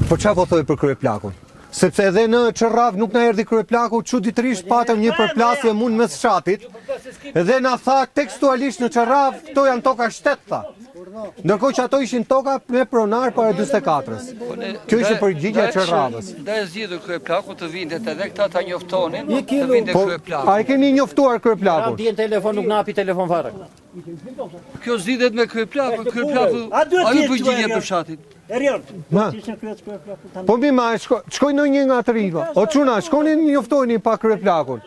Po çfarë po thoj për kryeplakun? Sepse edhe në Çerrav nuk na erdhi kryeplaku, çuditërisht patëm një përplasje mund mes fshatit. Dhe na tha tekstualisht në Çerrav, këto janë toka shtet tha. Ndërkohë që ato ishin toka me pronar para 44-s. Kjo ishte përgjigjja e Çerravës. Ndaj zgjidhur kryeplaku të vindet edhe këta ta njoftonin, të vinte kryeplaku. A e keni njoftuar kryeplakun? Di në telefon nuk na hapi telefon fare. Kjo zgjidhet me kryeplaku, kryeplaku ajo përgjigje për fshatin. Erion, Ma. Po mi ma, shkoj në një nga të rinjva. O çuna, shkoni njoftojni pa kryeplakun.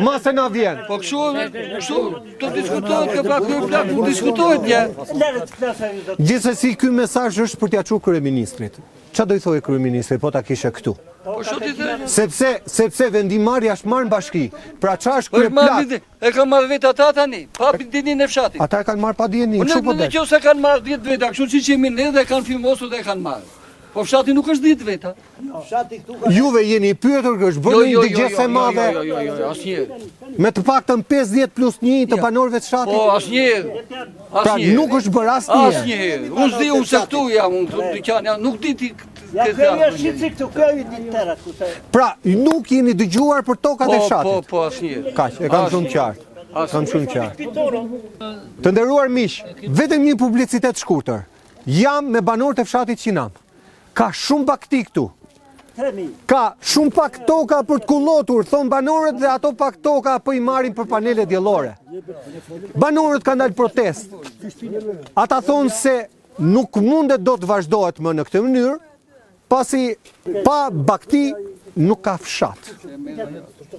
Ma se na vjen. Po kështu të diskutohet kjo pa kryeplaku, diskutohet ja. Gjithsesi ky mesazh është për t'ia çuar kryeministrit. Çfarë do i thojë kryeministri po ta kishe këtu? Po çu ti the? Sepse vendimarrja është marrë në bashki. Pra çfarë është kryeplak? E kanë marrë vetë ata tani, pa dinin e fshatit. Ata e kanë marrë pa dijenin, Unë kështu po nuk det. dëgjoj se kanë marrë 10 veta, kështu siç jemi ne dhe kanë firmosur dhe kanë marrë. Po fshati nuk është 10 veta. Juve jeni pyetur që është bërë një dëgjes e madhe Jo, asnjëherë. me të paktën 50 plus 1 të banorëve të Po fshatit. asnjëherë. Pra nuk është bërë asnjëherë. Asnjëherë. Unë s'di unë se këtu jam, unë dyqan jam, nuk di ti Ja kjo është shitësi këtu, kjo i një tëra këtu. Pra nuk jeni dëgjuar për tokat e fshatit. Po asnjëherë. Kaq, e kam shumë qartë. Kam shumë qartë. Të nderuar miq, vetëm një publicitet shkurtër. Jam me banorët e fshatit Qinam. Ka shumë bakti këtu. Ka shumë pak toka për të kullotur, thon banorët, dhe ato pak toka po i marrin për panele diellore. Banorët kanë dalë protest. Ata thonë se nuk mundet do të vazhdohet më në këtë mënyrë, pasi pa bakti nuk ka fshat.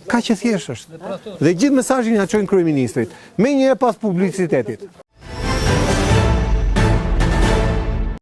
Ka që thjesht është. Dhe gjithë mesazhin ja çojnë kryeministrit. Me një pas publicitetit.